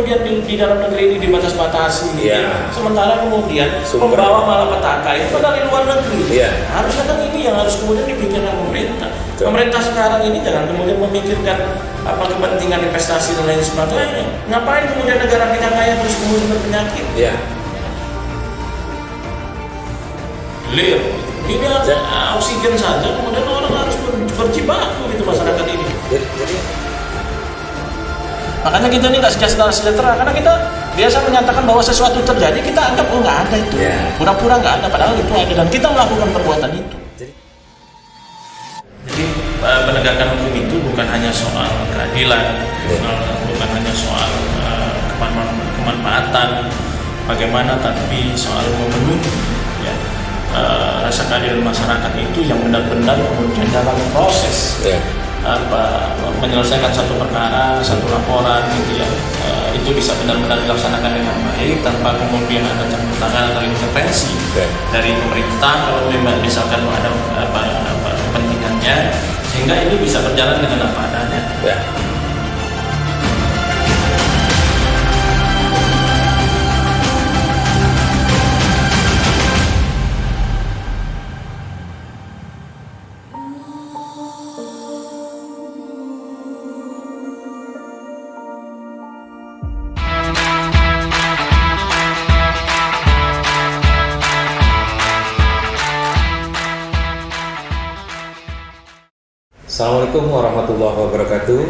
kemudian di dalam negeri ini dibatas-batasi? Sementara kemudian Sumber. membawa malapetaka itu kan dari luar negeri. Harusnya kan ini yang harus kemudian dipikirkan pemerintah. Pemerintah sekarang ini jangan kemudian memikirkan kepentingan investasi dan lain sebagainya. Ngapain kemudian negara kita kaya terus kemudian berpenyakit? Clear. Ini ada oksigen saja, kemudian orang harus berjibaku gitu masyarakat ini. Jadi makanya kita ini nggak sejahtera karena kita biasa menyatakan bahwa sesuatu terjadi kita anggap nggak ada itu, pura-pura nggak ada, padahal itu ada dan kita melakukan perbuatan itu. Jadi penegakan hukum itu bukan hanya soal keadilan, bukan hanya soal kemanfaatan bagaimana, tapi soal memenuhi rasa keadilan masyarakat itu yang benar-benar kemudian dalam proses menyelesaikan satu perkara, satu laporan gitu ya, itu bisa benar-benar dilaksanakan dengan baik tanpa kemudian ada campur tangan atau intervensi dari pemerintah kalau memang misalkan ada kepentingannya, sehingga ini bisa berjalan dengan apa adanya. Assalamualaikum warahmatullahi wabarakatuh.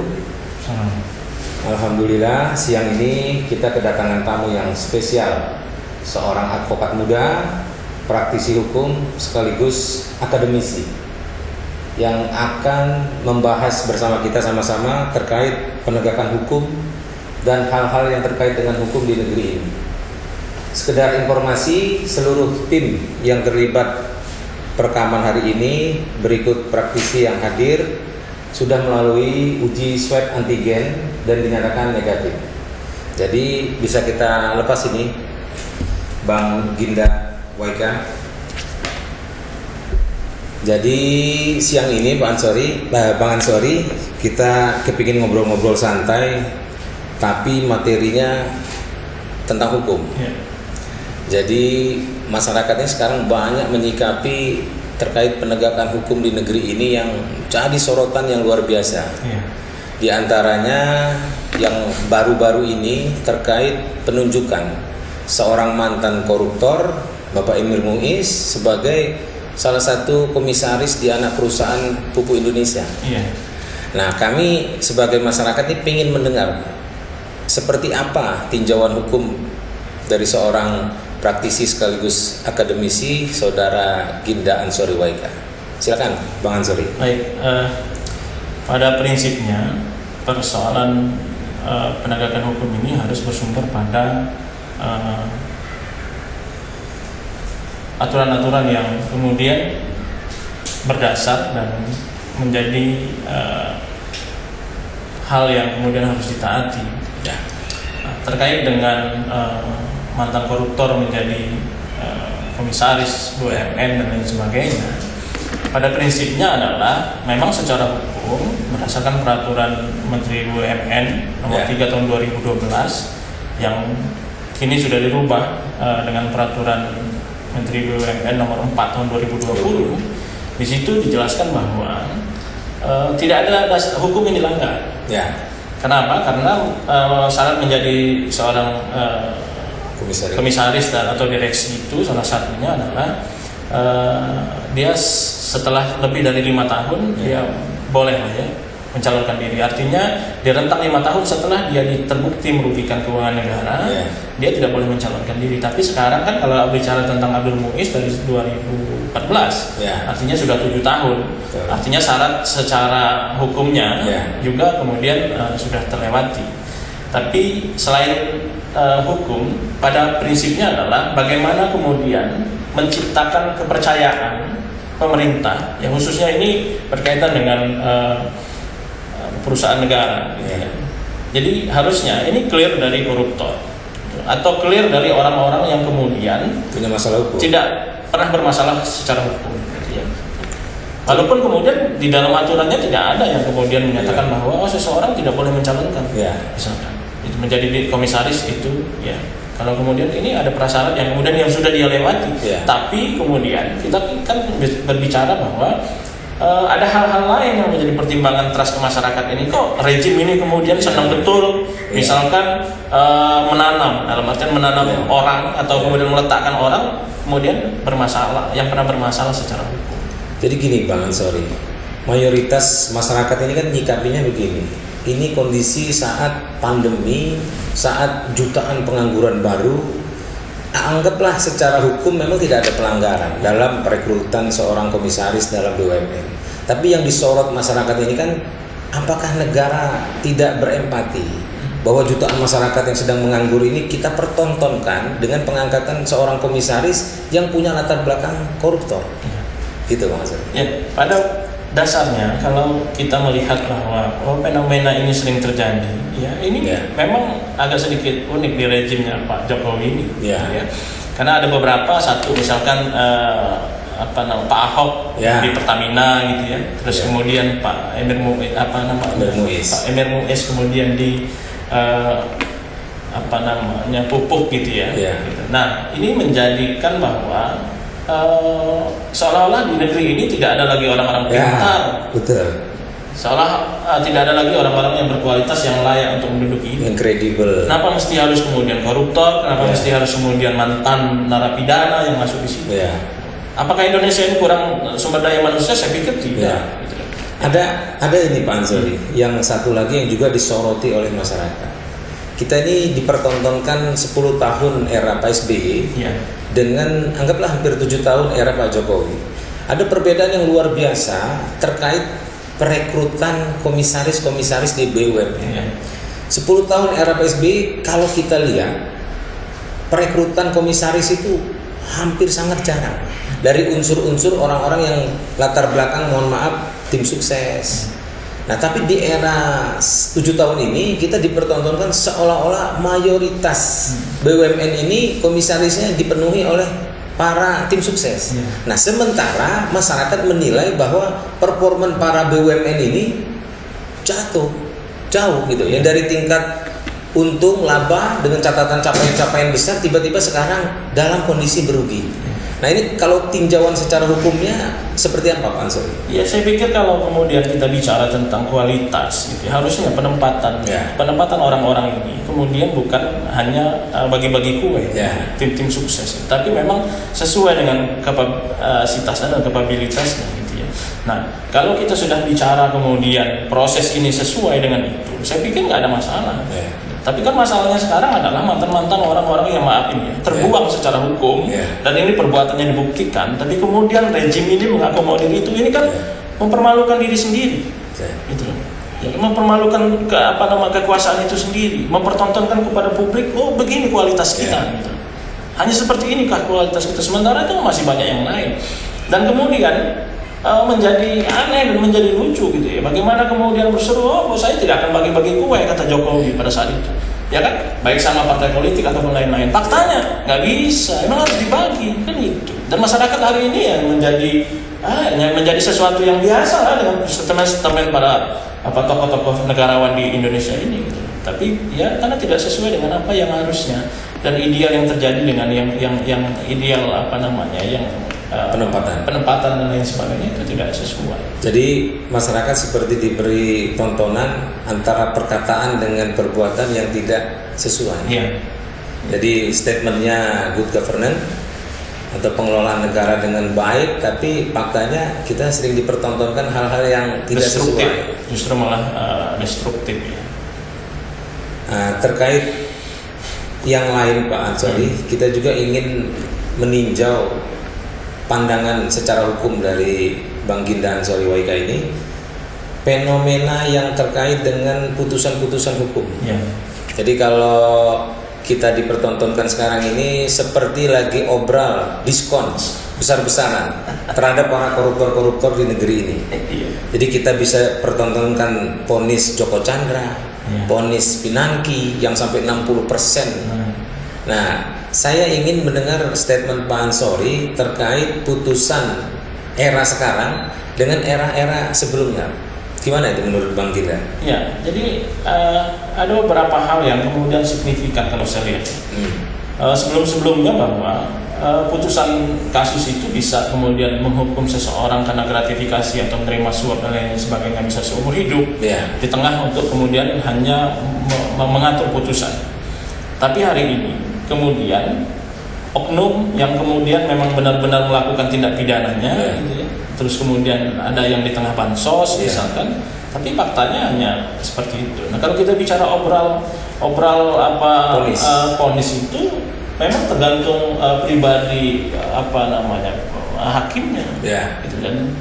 Alhamdulillah siang ini kita kedatangan tamu yang spesial, seorang advokat muda, praktisi hukum sekaligus akademisi yang akan membahas bersama kita sama-sama terkait penegakan hukum dan hal-hal yang terkait dengan hukum di negeri ini. Sekedar informasi, seluruh tim yang terlibat perekaman hari ini berikut praktisi yang hadir sudah melalui uji swab antigen dan dinyatakan negatif. Jadi bisa kita lepas ini, Bang Ginda Waika. Jadi siang ini Bang Ansori kita kepingin ngobrol-ngobrol santai, tapi materinya tentang hukum. Jadi masyarakatnya sekarang banyak menyikapi terkait penegakan hukum di negeri ini yang jadi sorotan yang luar biasa. Di antaranya yang baru-baru ini terkait penunjukan seorang mantan koruptor, Bapak Emir Muiz, sebagai salah satu komisaris di anak perusahaan Pupuk Indonesia. Nah, kami sebagai masyarakat ini ingin mendengar seperti apa tinjauan hukum dari seorang praktisi sekaligus akademisi, Saudara Ginda Ansori Waika. Silakan, Bang Ansori. Baik, pada prinsipnya persoalan penegakan hukum ini harus bersumber pada aturan-aturan yang kemudian berdasar dan menjadi hal yang kemudian harus ditaati. Terkait dengan mantan koruptor menjadi komisaris BUMN dan lain sebagainya, pada prinsipnya adalah memang secara hukum berdasarkan peraturan Menteri BUMN nomor 3 tahun 2012 yang kini sudah dirubah dengan peraturan Menteri BUMN nomor 4 tahun 2020. Di situ dijelaskan bahwa tidak ada hukum yang dilanggar. Kenapa? Karena syarat menjadi seorang komisaris atau direksi itu salah satunya adalah dia setelah lebih dari 5 tahun dia boleh mencalonkan diri. Artinya di rentang 5 tahun setelah dia terbukti merugikan keuangan negara, dia tidak boleh mencalonkan diri. Tapi sekarang kan kalau bicara tentang Abdul Muiz dari 2014, artinya sudah 7 tahun. Artinya syarat secara hukumnya juga kemudian sudah terlewati. Tapi selain hukum, pada prinsipnya adalah bagaimana kemudian menciptakan kepercayaan pemerintah, yang khususnya ini berkaitan dengan perusahaan negara. Jadi harusnya ini clear dari koruptor atau clear dari orang-orang yang kemudian punya masalah hukum, tidak pernah bermasalah secara hukum. Walaupun kemudian di dalam aturannya tidak ada yang kemudian menyatakan bahwa seseorang tidak boleh mencalonkan, misalkan. menjadi komisaris itu ya. Kalau kemudian ini ada prasyarat yang kemudian yang sudah dia lewati, tapi kemudian kita kan berbicara bahwa ada hal-hal lain yang menjadi pertimbangan trust ke masyarakat ini. Kok rejim ini kemudian senang betul, misalkan menanam, dalam artian menanam orang atau kemudian meletakkan orang, kemudian bermasalah, yang pernah bermasalah secara hukum. Jadi gini Bang Ansori, mayoritas masyarakat ini kan nyikapinya begini. Ini kondisi saat pandemi, saat jutaan pengangguran baru. Anggaplah secara hukum memang tidak ada pelanggaran dalam perekrutan seorang komisaris dalam BUMN. Tapi yang disorot masyarakat ini kan, apakah negara tidak berempati bahwa jutaan masyarakat yang sedang menganggur ini kita pertontonkan dengan pengangkatan seorang komisaris yang punya latar belakang koruptor? Gitu Bang Ansori. Ya, pada dasarnya kalau kita melihat bahwa fenomena ini sering terjadi, ya ini memang agak sedikit unik di rejimnya Pak Jokowi ini, ya. Karena ada beberapa, satu misalkan Pak Ahok di Pertamina gitu ya, terus kemudian Pak Emir Muiz kemudian di Pupuk gitu ya. Gitu. Nah ini menjadikan bahwa seolah-olah di negeri ini tidak ada lagi orang-orang pintar, betul. Seolah tidak ada lagi orang-orang yang berkualitas yang layak untuk menduduki ini. Yang kredibel. Kenapa mesti harus kemudian koruptor? Kenapa mesti harus kemudian mantan narapidana yang masuk di situ? Apakah Indonesia ini kurang sumber daya manusia? Saya pikir tidak. Gitu. Ada ini Pak Ansori, yang satu lagi yang juga disoroti oleh masyarakat. Kita ini dipertontonkan 10 tahun era Pak SBY dengan anggaplah hampir 7 tahun era Pak Jokowi. Ada perbedaan yang luar biasa terkait perekrutan komisaris-komisaris di BUMN. 10 tahun era Pak SBY, kalau kita lihat perekrutan komisaris itu hampir sangat jarang. Dari unsur-unsur orang-orang yang latar belakang, mohon maaf, tim sukses. Nah, tapi di era 7 tahun ini kita dipertontonkan seolah-olah mayoritas BUMN ini komisarisnya dipenuhi oleh para tim sukses. Nah, sementara masyarakat menilai bahwa performa para BUMN ini jauh gitu ya, dari tingkat untung laba dengan catatan capaian-capaian besar tiba-tiba sekarang dalam kondisi berugi. Nah ini kalau tinjauan secara hukumnya seperti apa Pak Ansori? Ya saya pikir kalau kemudian kita bicara tentang kualitas, gitu, harusnya penempatan orang-orang ini kemudian bukan hanya bagi-bagi kue, tim-tim sukses, tapi memang sesuai dengan kapasitasnya dan kapabilitasnya, gitu ya. Nah kalau kita sudah bicara kemudian proses ini sesuai dengan itu, saya pikir nggak ada masalah. Tapi kan masalahnya sekarang adalah mantan-mantan orang-orang yang maaf ini terbuang secara hukum dan ini perbuatannya dibuktikan, tapi kemudian rejim ini mengakomodir itu, ini kan mempermalukan diri sendiri, gitu. Mempermalukan kekuasaan itu sendiri, mempertontonkan kepada publik, oh begini kualitas kita, gitu. Hanya seperti inikah kualitas kita, sementara itu masih banyak yang lain, dan kemudian menjadi aneh dan menjadi lucu gitu ya. Bagaimana kemudian berseru, oh saya tidak akan bagi-bagi kue, kata Jokowi pada saat itu, ya kan, baik sama partai politik ataupun lain-lain. Faktanya nggak bisa, emang harus dibagi kan itu. Dan masyarakat hari ini ya menjadi sesuatu yang biasa lah dengan statement pada tokoh-tokoh negarawan di Indonesia ini gitu. Tapi ya karena tidak sesuai dengan apa yang harusnya dan ideal yang terjadi dengan yang ideal yang penempatan dan lain sebagainya itu tidak sesuai. Jadi masyarakat seperti diberi tontonan antara perkataan dengan perbuatan yang tidak sesuai. Jadi statementnya good governance atau pengelolaan negara dengan baik, tapi faktanya kita sering dipertontonkan hal-hal yang tidak sesuai. Justru malah destruktif. Terkait yang lain Pak Ansori, kita juga ingin meninjau pandangan secara hukum dari Bang Ginda Ansori Waika ini, fenomena yang terkait dengan putusan-putusan hukum. Jadi kalau kita dipertontonkan sekarang ini seperti lagi obral diskon besar-besaran terhadap para koruptor-koruptor di negeri ini. Jadi kita bisa pertontonkan vonis Joko Chandra, vonis Pinangki yang sampai 60%. Nah, saya ingin mendengar statement Pak Ansori terkait putusan era sekarang dengan era-era sebelumnya. Gimana itu menurut Bang Tila? Ya, jadi ada beberapa hal yang kemudian signifikan kalau saya lihat. Sebelum-sebelumnya bahwa putusan kasus itu bisa kemudian menghukum seseorang karena gratifikasi atau menerima suap dan lain sebagainya bisa seumur hidup. Di tengah untuk kemudian hanya mengatur putusan. Tapi hari ini kemudian oknum yang kemudian memang benar-benar melakukan tindak pidananya, gitu ya. Terus kemudian ada yang di tengah bansos misalkan, tapi faktanya hanya seperti itu. Nah kalau kita bicara obral ponis itu memang tergantung pribadi hakimnya, gitu, dan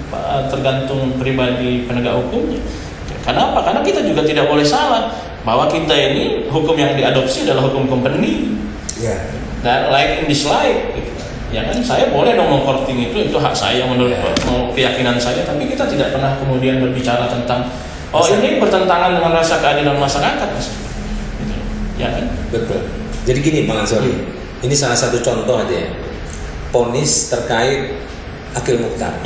tergantung pribadi penegak hukumnya. Kenapa? Karena kita juga tidak boleh salah bahwa kita ini hukum yang diadopsi adalah hukum company. Dan like in this life, gitu. Ya kan, saya boleh dong mengkorting itu hak saya menurut keyakinan saya, tapi kita tidak pernah kemudian berbicara tentang ini bertentangan dengan rasa keadilan masyarakat, gitu. Ya kan? Betul. Jadi gini Bang Ansori, ini salah satu contoh aja ya, ponis terkait Akil Mukhtar,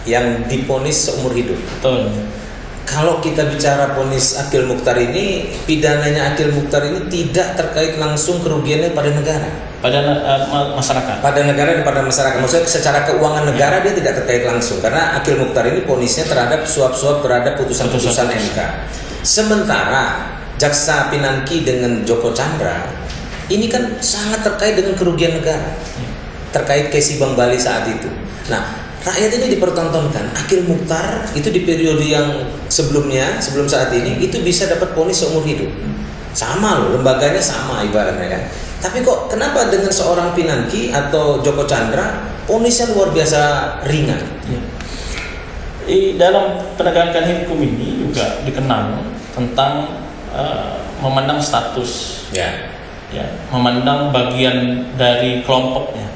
yang diponis seumur hidup. Betul. Kalau kita bicara ponis Akil Mukhtar ini, pidananya Akil Mukhtar ini tidak terkait langsung kerugiannya pada negara, pada masyarakat, pada negara dan pada masyarakat. Maksudnya secara keuangan negara dia tidak terkait langsung, karena Akil Mukhtar ini ponisnya terhadap suap-suap terhadap putusan-putusan MK. Sementara Jaksa Pinangki dengan Joko Chandra ini kan sangat terkait dengan kerugian negara, terkait Kesi Bank Bali saat itu. Nah, rakyat ini dipertontonkan. Akil Mukhtar itu di periode yang sebelumnya, sebelum saat ini, itu bisa dapat ponis seumur hidup. Sama loh, lembaganya sama ibaratnya kan. Tapi kok kenapa dengan seorang Pinangki atau Joko Chandra ponisnya luar biasa ringan? Dalam penegakan hukum ini juga dikenal tentang memandang status, memandang bagian dari kelompoknya.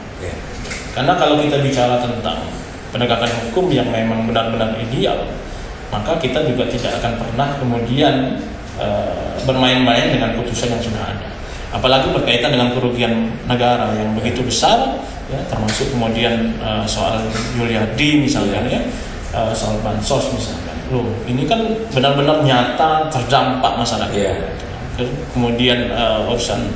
Karena kalau kita bicara tentang penegakan hukum yang memang benar-benar ideal, maka kita juga tidak akan pernah kemudian bermain-main dengan putusan yang sudah ada. Apalagi berkaitan dengan kerugian negara yang begitu besar, ya, termasuk kemudian soal Yuliardi misalkan, soal bansos misalkan. Ini kan benar-benar nyata terdampak masyarakat. Kemudian urusan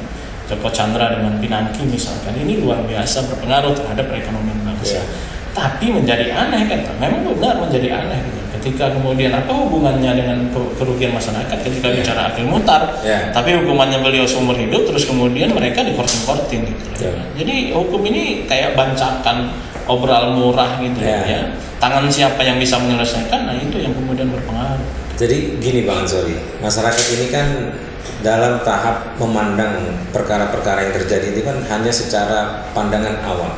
Joko Chandra dengan Pinangki misalkan, ini luar biasa berpengaruh terhadap perekonomian bangsa. Tapi menjadi aneh kan, memang benar menjadi aneh gitu. Ketika kemudian apa hubungannya dengan kerugian masyarakat ketika bicara Akil Mukhtar, tapi hukumannya beliau seumur hidup, terus kemudian mereka dikorting-korting gitu. Jadi hukum ini kayak bancakan obral murah gitu ya. Tangan siapa yang bisa menyelesaikan, nah itu yang kemudian berpengaruh. Jadi gini Bang Ansori, masyarakat ini kan dalam tahap memandang perkara-perkara yang terjadi itu kan hanya secara pandangan awam.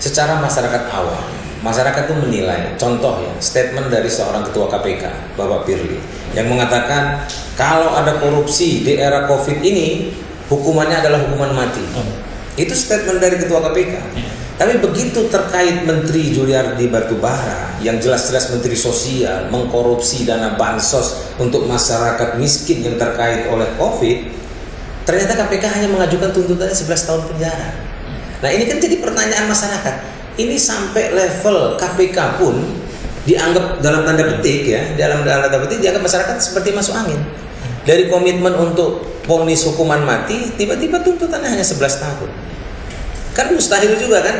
Secara masyarakat awam, masyarakat itu menilai, contoh ya, statement dari seorang ketua KPK, Bapak Firly, yang mengatakan kalau ada korupsi di era COVID ini, hukumannya adalah hukuman mati. Itu statement dari ketua KPK. Tapi begitu terkait Menteri Juliardi Batubara, yang jelas-jelas Menteri Sosial, mengkorupsi dana bansos untuk masyarakat miskin yang terkait oleh COVID, ternyata KPK hanya mengajukan tuntutannya 11 tahun penjara. Nah ini kan jadi pertanyaan masyarakat. Ini sampai level KPK pun dianggap dalam tanda petik dalam tanda petik dianggap masyarakat seperti masuk angin. Dari komitmen untuk vonis hukuman mati, tiba-tiba tuntutannya hanya 11 tahun. Kan mustahil juga kan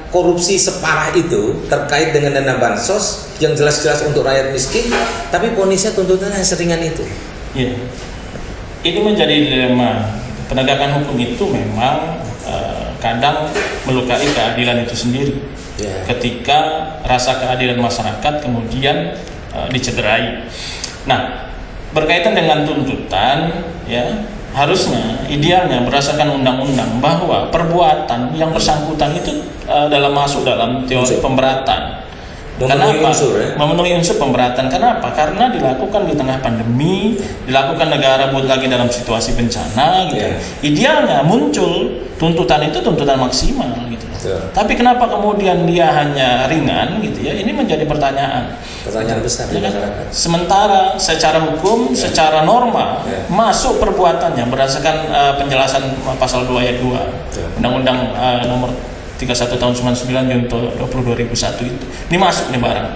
korupsi separah itu terkait dengan dana bansos yang jelas-jelas untuk rakyat miskin, tapi vonisnya tuntutannya seringan itu. Ini menjadi dilema. Penegakan hukum itu memang kadang melukai keadilan itu sendiri. Ketika rasa keadilan masyarakat kemudian dicederai. Nah, berkaitan dengan tuntutan, harusnya idealnya berdasarkan undang-undang bahwa perbuatan yang bersangkutan itu masuk dalam teori pemberatan. Memenuhi unsur pemberatan. Kenapa? Karena dilakukan di tengah pandemi, dilakukan negara lagi dalam situasi bencana gitu. Idealnya muncul tuntutan itu tuntutan maksimal gitu. Tapi kenapa kemudian dia hanya ringan gitu ya? Ini menjadi pertanyaan besar di masyarakat. Sementara secara hukum, secara norma masuk perbuatannya berdasarkan penjelasan pasal 2 ayat 2 Undang-Undang nomor 31 tahun 99 junto 2001 itu. Ini masuk nih barang.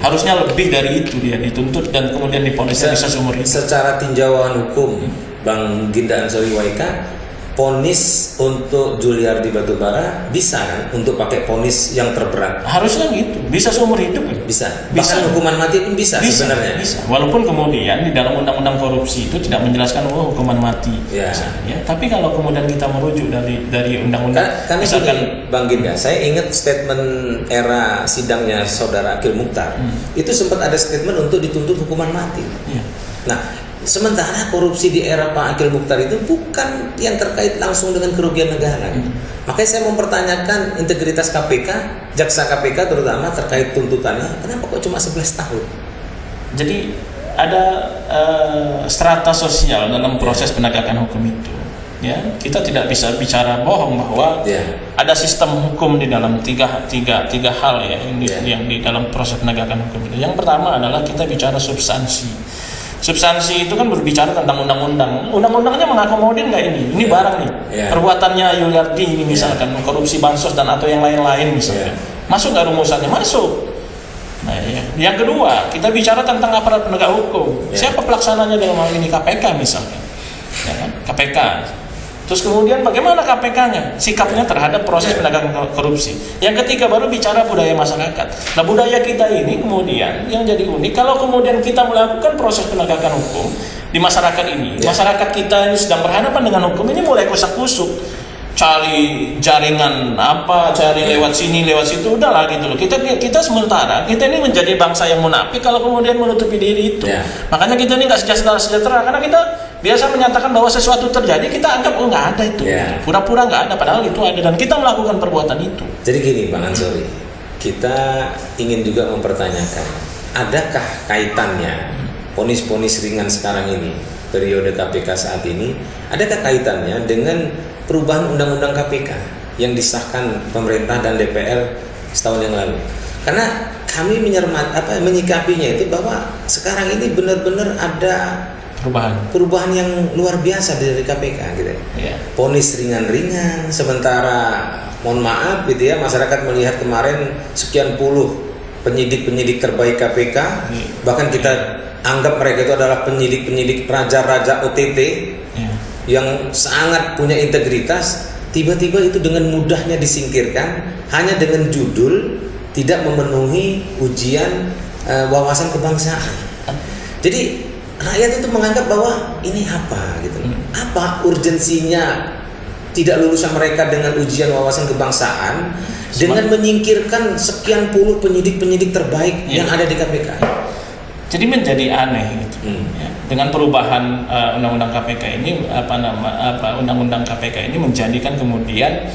Harusnya lebih dari itu dia dituntut dan kemudian diponis bisa seumur hidup. Secara tinjauan hukum, Bang Ginda Ansori Waika, ponis untuk Juliardi Batubara bisa kan untuk pakai ponis yang terberat? Harusnya gitu, bisa seumur hidup kan? Bisa. Bahkan hukuman mati pun bisa sebenarnya. Bisa. Walaupun kemudian di dalam undang-undang korupsi itu tidak menjelaskan hukuman mati. Ya. Misalnya. Tapi kalau kemudian kita merujuk dari undang-undang, karena misalkan Bang Ginda, saya ingat statement era sidangnya Saudara Akil Mukhtar, itu sempat ada statement untuk dituntut hukuman mati. Ya. Nah, sementara korupsi di era Pak Akil Mukhtar itu bukan yang terkait langsung dengan kerugian negara. Makanya saya mempertanyakan integritas KPK, jaksa KPK terutama terkait tuntutannya, kenapa kok cuma 11 tahun? Jadi ada strata sosial dalam proses penegakan hukum itu. Ya, kita tidak bisa bicara bohong bahwa ada sistem hukum di dalam tiga hal ya yang di dalam proses penegakan hukum itu. Yang pertama adalah kita bicara substansi. Substansi itu kan berbicara tentang undang-undang. Undang-undangnya mengakomodir nggak ini? Ini barang nih. Perbuatannya Yuliardi ini misalkan korupsi bansos dan atau yang lain-lain misalnya. Masuk nggak rumusannya? Masuk. Nah, yang kedua, kita bicara tentang aparat penegak hukum. Siapa pelaksananya dalam hal ini? KPK misalnya. Ya kan? KPK. Terus kemudian bagaimana KPK-nya? Sikapnya terhadap proses penegakan korupsi. Yang ketiga baru bicara budaya masyarakat. Nah, budaya kita ini kemudian yang jadi unik, kalau kemudian kita melakukan proses penegakan hukum di masyarakat ini, masyarakat kita ini sedang berhadapan dengan hukum ini mulai kusak-kusuk. Cari jaringan apa, cari lewat sini, lewat situ, udahlah gitu loh. Kita sementara, kita ini menjadi bangsa yang munafik kalau kemudian menutupi diri itu. Makanya kita ini nggak sejahtera karena kita biasa menyatakan bahwa sesuatu terjadi, kita anggap nggak ada itu. Pura-pura nggak ada, padahal itu ada dan kita melakukan perbuatan itu. Jadi gini Bang Ansori, kita ingin juga mempertanyakan, adakah kaitannya ponis-ponis ringan sekarang ini, periode KPK saat ini, adakah kaitannya dengan perubahan undang-undang KPK yang disahkan pemerintah dan DPR setahun yang lalu? Karena kami menyikapinya itu bahwa sekarang ini benar-benar ada perubahan yang luar biasa dari KPK gitu. Ponis ringan-ringan, sementara mohon maaf gitu ya, masyarakat melihat kemarin sekian puluh penyidik-penyidik terbaik KPK, bahkan kita anggap mereka itu adalah penyidik-penyidik raja-raja OTT yang sangat punya integritas, tiba-tiba itu dengan mudahnya disingkirkan hanya dengan judul tidak memenuhi ujian wawasan kebangsaan. Jadi rakyat itu menganggap bahwa ini apa gitu, apa urgensinya tidak lulusnya mereka dengan ujian wawasan kebangsaan dengan menyingkirkan sekian puluh penyidik-penyidik terbaik yang ada di KPK. Jadi menjadi aneh gitu. Dengan perubahan undang-undang KPK ini undang-undang KPK ini menjadikan kemudian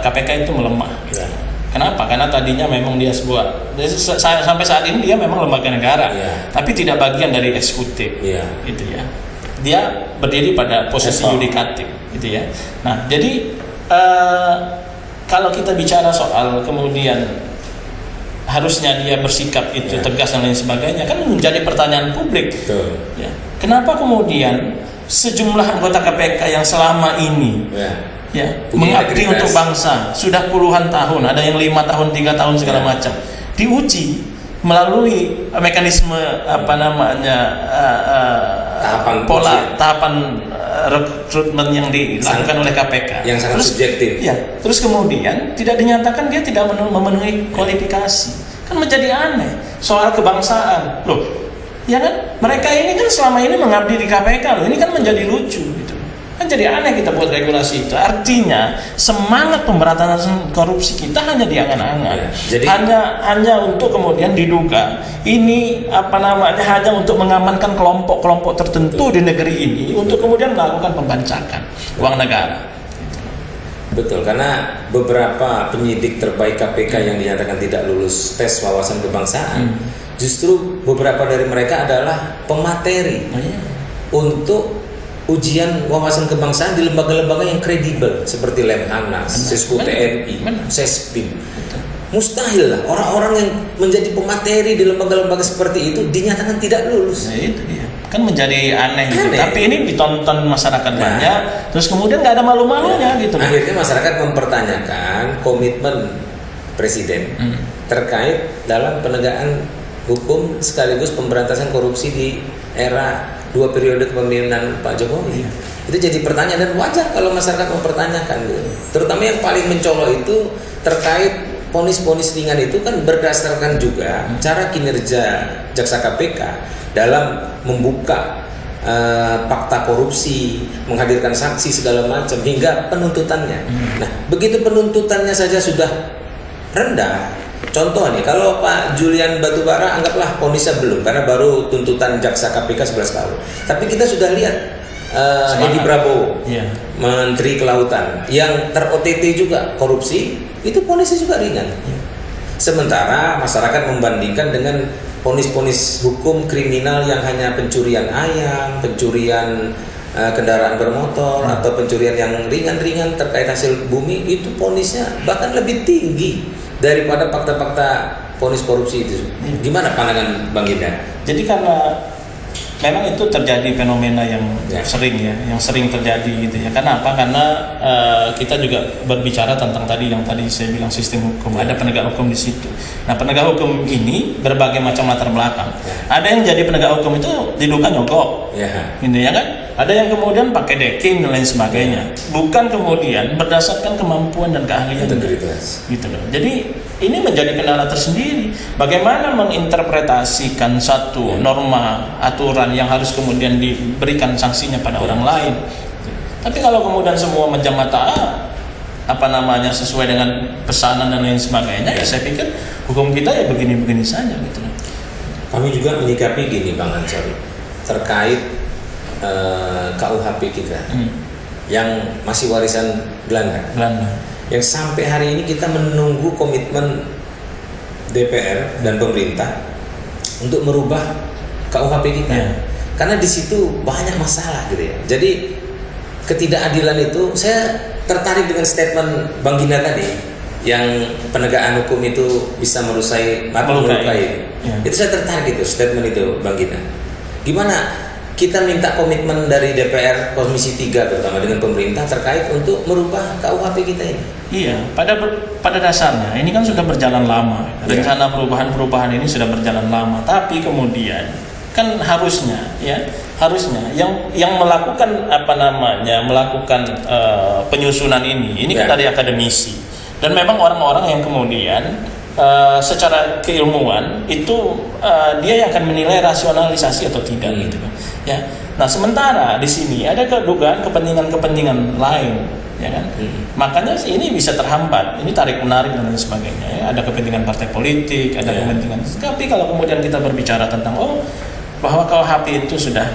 KPK itu melemah gitu. Kenapa? Karena tadinya memang dia sampai saat ini dia memang lembaga negara, tapi tidak bagian dari eksekutif, gitu ya. Dia berdiri pada posisi yudikatif, gitu ya. Nah, jadi kalau kita bicara soal kemudian harusnya dia bersikap itu tegas dan lain sebagainya, kan menjadi pertanyaan publik. Ya. Kenapa kemudian sejumlah anggota KPK yang selama ini mengabdi untuk bangsa sudah puluhan tahun, ada yang 5 tahun, 3 tahun segala macam, diuji melalui mekanisme tahapan rekrutmen yang dilakukan oleh KPK yang sangat subjektif. Terus kemudian tidak dinyatakan dia tidak memenuhi kualifikasi, kan menjadi aneh soal kebangsaan loh. Ya kan, mereka ini kan selama ini mengabdi di KPK loh, ini kan menjadi lucu gitu. Kan jadi aneh kita buat regulasi itu. Artinya semangat pemberantasan korupsi kita hanya diangan-angan. Hanya untuk kemudian diduga ini hanya untuk mengamankan kelompok-kelompok tertentu di negeri ini untuk kemudian melakukan pembancakan uang negara. Betul, karena beberapa penyidik terbaik KPK yang dinyatakan tidak lulus tes wawasan kebangsaan, justru beberapa dari mereka adalah pemateri untuk ujian wawasan kebangsaan di lembaga-lembaga yang kredibel seperti Lemhanas, Sesko TNI, Sespim. Mustahil lah orang-orang yang menjadi pemateri di lembaga-lembaga seperti itu dinyatakan tidak lulus. Nah, itu dia. kan menjadi aneh gitu. Aneh. Tapi ini ditonton masyarakat banyak, terus kemudian nggak ada malu-malunya gitu. Akhirnya masyarakat mempertanyakan komitmen presiden terkait dalam penegakan hukum sekaligus pemberantasan korupsi di era 2 periode kepemimpinan Pak Jokowi. Itu jadi pertanyaan dan wajar kalau masyarakat mempertanyakan gitu. Terutama yang paling mencolok itu terkait ponis-ponis ringan itu kan berdasarkan juga cara kinerja jaksa KPK dalam membuka fakta korupsi, menghadirkan saksi segala macam hingga penuntutannya. Nah, begitu penuntutannya saja sudah rendah. Contoh nih, kalau Pak Julian Batubara anggaplah ponisnya belum karena baru tuntutan jaksa KPK 11 tahun. Tapi kita sudah lihat Edi Prabowo, Menteri Kelautan yang ter-OTT juga korupsi, itu ponisnya juga ringan. Sementara masyarakat membandingkan dengan ponis-ponis hukum kriminal yang hanya pencurian ayam, pencurian kendaraan bermotor atau pencurian yang ringan-ringan terkait hasil bumi, itu ponisnya bahkan lebih tinggi daripada fakta-fakta ponis korupsi itu. Gimana pandangan Bang Ginda? Jadi karena memang itu terjadi fenomena yang sering terjadi gitu ya. Karena apa? Karena kita juga berbicara tentang yang tadi saya bilang sistem hukum, ada penegak hukum di situ. Nah, penegak hukum ini berbagai macam latar belakang. Ada yang jadi penegak hukum itu diduga nyogok, gitu ya kan? Ada yang kemudian pakai dekim dan lain sebagainya. Bukan kemudian berdasarkan kemampuan dan keahlian. Gitu loh. Jadi ini menjadi kendala tersendiri. Bagaimana menginterpretasikan satu norma aturan yang harus kemudian diberikan sanksinya pada orang lain. Tapi kalau kemudian semua menjamata sesuai dengan pesanan dan lain sebagainya, ya saya pikir hukum kita ya begini-begini saja gitu. Kami juga menyikapi gini Bang Ansori terkait KUHP kita yang masih warisan Belanda. Yang sampai hari ini kita menunggu komitmen DPR dan pemerintah untuk merubah KUHP kita. Karena di situ banyak masalah gitu ya. Jadi ketidakadilan itu, saya tertarik dengan statement Bang Ginda tadi yang penegakan hukum itu bisa melukai. Itu saya tertarik itu statement itu Bang Ginda. Gimana kita minta komitmen dari DPR Komisi 3 terutama dengan pemerintah terkait untuk merubah KUHP kita ini. Iya, pada dasarnya ini kan sudah berjalan lama. Rencana perubahan-perubahan ini sudah berjalan lama, tapi kemudian kan harusnya yang melakukan penyusunan ini kan dari akademisi. Dan memang orang-orang yang kemudian secara keilmuan itu dia yang akan menilai rasionalisasi atau tidak gitu ya. Nah, sementara di sini ada kedugaan kepentingan lain ya kan. Makanya ini bisa terhambat. Ini tarik menarik dan lain sebagainya ya. Ada kepentingan partai politik, ada kepentingan. Tapi kalau kemudian kita berbicara tentang bahwa KUHP itu sudah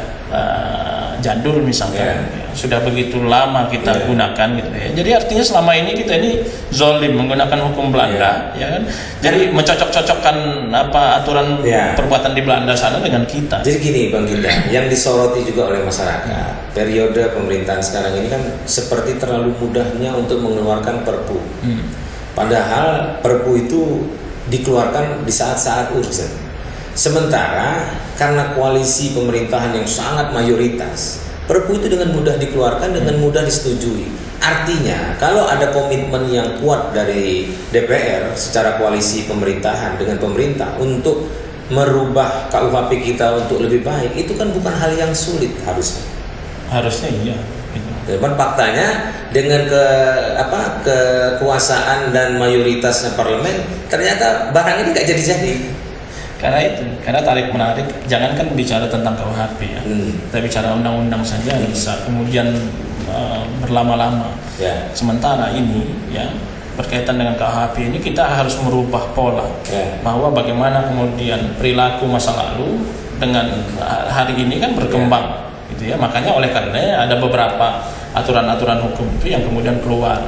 jadul misalkan sudah begitu lama kita gunakan gitu ya. Jadi artinya selama ini kita ini zolim menggunakan hukum Belanda ya kan. Jadi mencocok-cocokkan aturan perbuatan di Belanda sana dengan kita. Jadi gini Bang Ginda, yang disoroti juga oleh masyarakat periode pemerintahan sekarang ini kan seperti terlalu mudahnya untuk mengeluarkan Perpu. Padahal Perpu itu dikeluarkan di saat-saat urgent. Sementara karena koalisi pemerintahan yang sangat mayoritas, Perpu itu dengan mudah dikeluarkan, dengan mudah disetujui. Artinya kalau ada komitmen yang kuat dari DPR secara koalisi pemerintahan dengan pemerintah untuk merubah KUHP kita untuk lebih baik, itu kan bukan hal yang sulit harusnya iya. Cuman faktanya dengan kekuasaan dan mayoritasnya parlemen, ternyata barang ini nggak jadi-jadi. Karena tarik menarik, jangankan bicara tentang KUHP ya, kita bicara undang-undang saja bisa kemudian berlama-lama. Sementara ini ya berkaitan dengan KUHP ini kita harus merubah pola bahwa bagaimana kemudian perilaku masa lalu dengan hari ini kan berkembang gitu ya. Makanya oleh karenanya ada beberapa aturan-aturan hukum itu yang kemudian keluar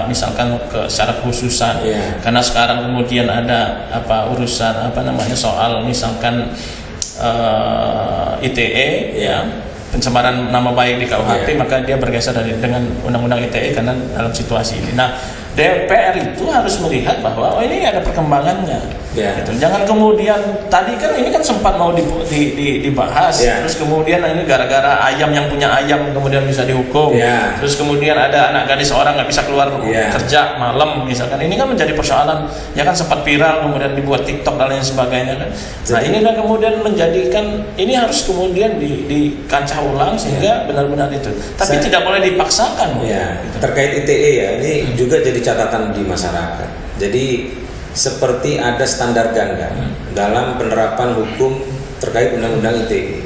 misalkan secara khususan karena sekarang kemudian ada urusan soal misalkan ITE pencemaran nama baik di KUHP maka dia bergeser dengan undang-undang ITE karena dalam situasi ini. Nah, DPR itu harus melihat bahwa ini ada perkembangannya. Gitu. Jangan kemudian tadi kan ini kan sempat mau dibahas, terus kemudian ini gara-gara ayam yang punya ayam kemudian bisa dihukum, terus kemudian ada anak gadis orang nggak bisa keluar kerja malam misalkan, ini kan menjadi persoalan ya kan, sempat viral kemudian dibuat TikTok dan lain sebagainya kan. Nah inilah kemudian menjadikan ini harus kemudian dikancah ulang sehingga benar-benar itu, tapi tidak boleh dipaksakan. Gitu. Terkait ITE ya, ini juga jadi catatan di masyarakat. Jadi seperti ada standar ganda dalam penerapan hukum terkait undang-undang ITE.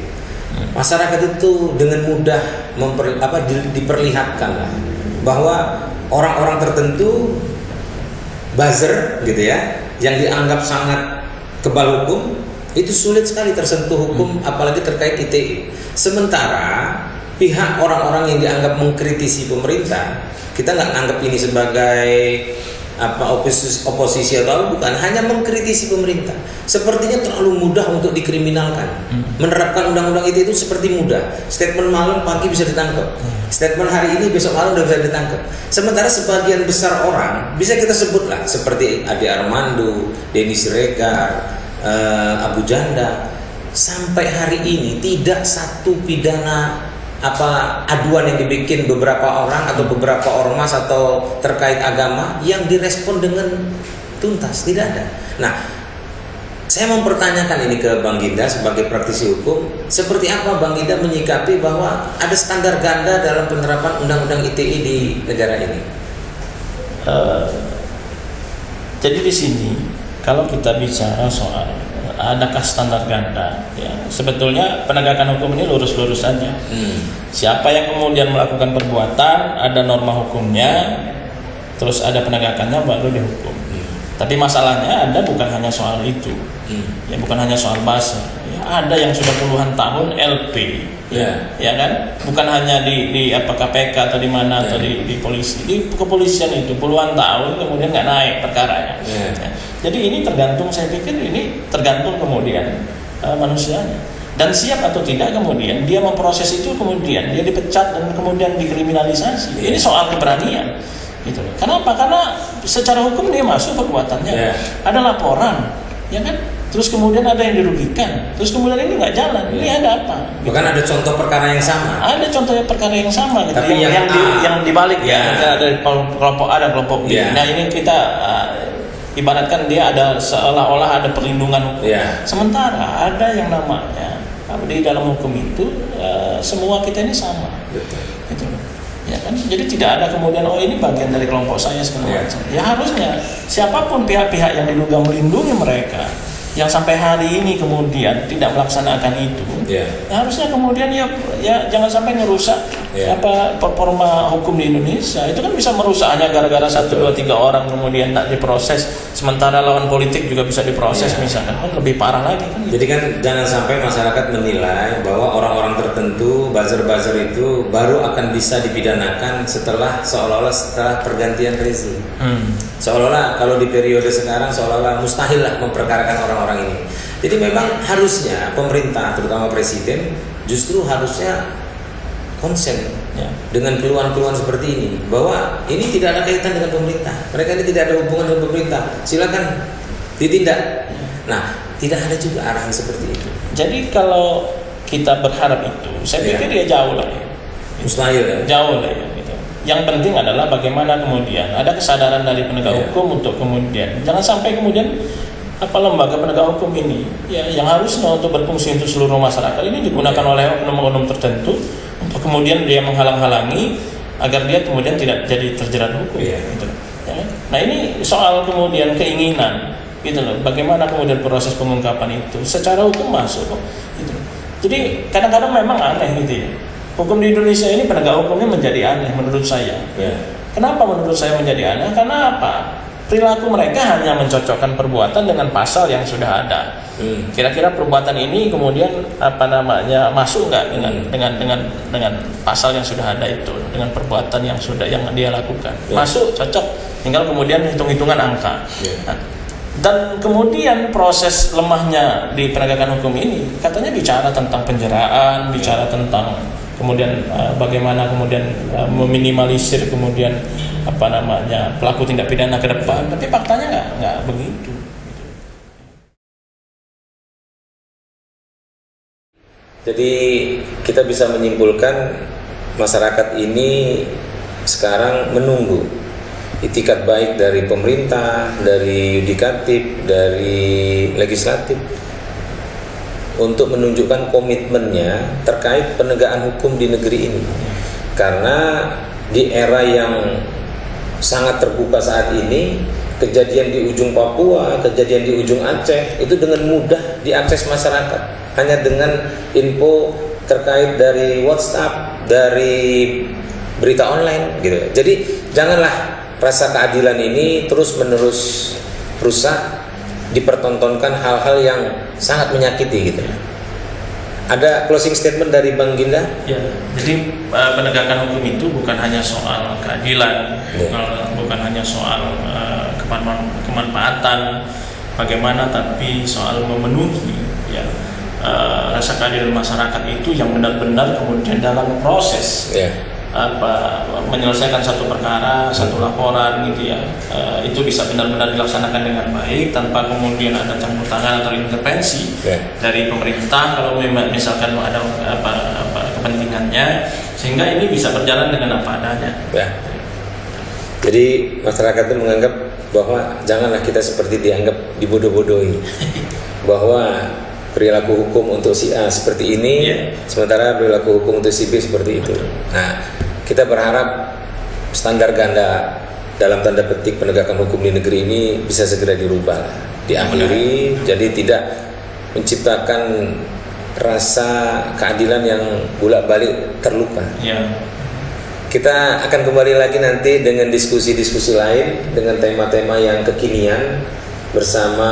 Masyarakat itu dengan mudah diperlihatkan bahwa orang-orang tertentu buzzer gitu ya, yang dianggap sangat kebal hukum itu sulit sekali tersentuh hukum, apalagi terkait ITE. Sementara pihak orang-orang yang dianggap mengkritisi pemerintah, kita nggak anggap ini sebagai oposisi atau bukan, hanya mengkritisi pemerintah. Sepertinya terlalu mudah untuk dikriminalkan. Menerapkan undang-undang itu seperti mudah. Statement malam pagi bisa ditangkap. Statement hari ini besok malam udah bisa ditangkap. Sementara sebagian besar orang bisa kita sebutlah seperti Ade Armando, Denny Siregar, Abu Janda, sampai hari ini tidak satu pidana aduan yang dibikin beberapa orang atau beberapa ormas atau terkait agama yang direspon dengan tuntas, tidak ada. Nah, saya mempertanyakan ini ke Bang Ginda sebagai praktisi hukum, seperti apa Bang Ginda menyikapi bahwa ada standar ganda dalam penerapan undang-undang ITE di negara ini? Jadi di sini kalau kita bicara soal adakah standar ganda, ya sebetulnya penegakan hukum ini lurus-lurus saja. Siapa yang kemudian melakukan perbuatan, ada norma hukumnya, terus ada penegakannya baru dihukum. Tapi masalahnya ada bukan hanya soal itu, ya bukan hanya soal bahasa. Ya, ada yang sudah puluhan tahun LP, ya kan, bukan hanya di KPK atau di mana atau di polisi, di kepolisian itu puluhan tahun kemudian nggak naik perkaranya. Ya. Jadi ini tergantung, saya pikir ini tergantung kemudian manusianya dan siap atau tidak kemudian dia memproses itu, kemudian dia dipecat dan kemudian dikriminalisasi. Ini soal keberanian. Gitu. Kenapa? Karena secara hukum dia masuk perbuatannya, ada laporan, ya kan? Terus kemudian ada yang dirugikan, terus kemudian ini nggak jalan, ini ada apa? Gitu. Bahkan ada contoh perkara yang sama. Ada contohnya perkara yang sama, gitu. Tapi yang dibalik ada kelompok A dan kelompok B. Nah ini kita ibaratkan dia ada seolah-olah ada perlindungan hukum. Sementara ada yang namanya di dalam hukum itu semua kita ini sama. Betul. Gitu. Ya kan? Jadi tidak ada kemudian ini bagian dari kelompok saya segala macam. Ya harusnya siapapun pihak-pihak yang diduga melindungi mereka yang sampai hari ini kemudian tidak melaksanakan itu, ya harusnya kemudian ya jangan sampai ngerusak performa hukum di Indonesia. Itu kan bisa merusak hanya gara-gara 1, 2, 3 orang kemudian tak diproses, sementara lawan politik juga bisa diproses misalkan, kan lebih parah lagi kan. Jadi kan jangan sampai masyarakat menilai bahwa orang-orang tertentu, buzzer-buzzer itu baru akan bisa dipidanakan setelah pergantian rezim. Seolah-olah kalau di periode sekarang seolah-olah mustahil lah memperkarakan orang-orang ini. Jadi memang harusnya pemerintah, terutama presiden, justru harusnya konsen dengan keluhan-keluhan seperti ini, bahwa ini tidak ada kaitan dengan pemerintah, mereka ini tidak ada hubungan dengan pemerintah, silakan ditindak. Nah, tidak ada juga arahan seperti itu. Jadi kalau kita berharap itu, saya pikir ya jauh lah, mustahil ya? Jauh lah ya, gitu. Yang penting adalah bagaimana kemudian ada kesadaran dari penegak hukum untuk kemudian jangan sampai kemudian lembaga penegak hukum ini yang harusnya untuk berfungsi untuk seluruh masyarakat ini digunakan oleh oknum-oknum tertentu untuk kemudian dia menghalang-halangi agar dia kemudian tidak jadi terjerat hukum. Gitu. Ya. Nah ini soal kemudian keinginan, gitu loh. Bagaimana kemudian proses pengungkapan itu secara hukum masuk, gitu. Jadi kadang-kadang memang aneh gitu ya. Hukum di Indonesia ini penegak hukumnya menjadi aneh menurut saya. Kenapa menurut saya menjadi aneh? Karena apa? Perilaku mereka hanya mencocokkan perbuatan dengan pasal yang sudah ada. Kira-kira perbuatan ini kemudian masuk nggak dengan pasal yang sudah ada itu, dengan perbuatan yang dia lakukan. Masuk, cocok. Tinggal kemudian hitung-hitungan angka. Nah, dan kemudian proses lemahnya di penegakan hukum ini katanya bicara tentang penjeraan, bicara tentang kemudian bagaimana kemudian meminimalisir kemudian pelaku tindak pidana ke depan, tapi faktanya nggak begitu. Jadi kita bisa menyimpulkan masyarakat ini sekarang menunggu itikat baik dari pemerintah, dari yudikatif, dari legislatif untuk menunjukkan komitmennya terkait penegakan hukum di negeri ini. Karena di era yang sangat terbuka saat ini, kejadian di ujung Papua, kejadian di ujung Aceh itu dengan mudah diakses masyarakat hanya dengan info terkait dari WhatsApp, dari berita online gitu. Jadi janganlah rasa keadilan ini terus-menerus rusak, dipertontonkan hal-hal yang sangat menyakiti gitu. Ada closing statement dari Bang Ginda? Ya, jadi penegakan hukum itu bukan hanya soal keadilan, bukan hanya soal kemanfaatan bagaimana, tapi soal memenuhi ya rasa keadilan masyarakat itu yang benar-benar kemudian dalam proses menyelesaikan satu perkara, satu laporan gitu ya, itu bisa benar-benar dilaksanakan dengan baik tanpa kemudian ada campur tangan atau intervensi dari pemerintah kalau misalkan ada kepentingannya, sehingga ini bisa berjalan dengan apa adanya. Jadi masyarakat itu menganggap bahwa janganlah kita seperti dianggap dibodoh-bodohi bahwa perilaku hukum untuk si A seperti ini, sementara perilaku hukum untuk si B seperti itu. Nah, kita berharap standar ganda dalam tanda petik penegakan hukum di negeri ini bisa segera dirubah, diakhiri, jadi tidak menciptakan rasa keadilan yang bolak-balik terluka. Kita akan kembali lagi nanti dengan diskusi-diskusi lain dengan tema-tema yang kekinian bersama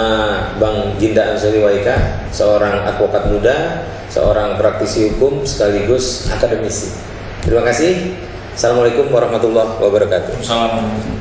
Bang Ginda Ansori Waika, seorang advokat muda, seorang praktisi hukum sekaligus akademisi. Terima kasih. Assalamualaikum warahmatullahi wabarakatuh. Assalamualaikum.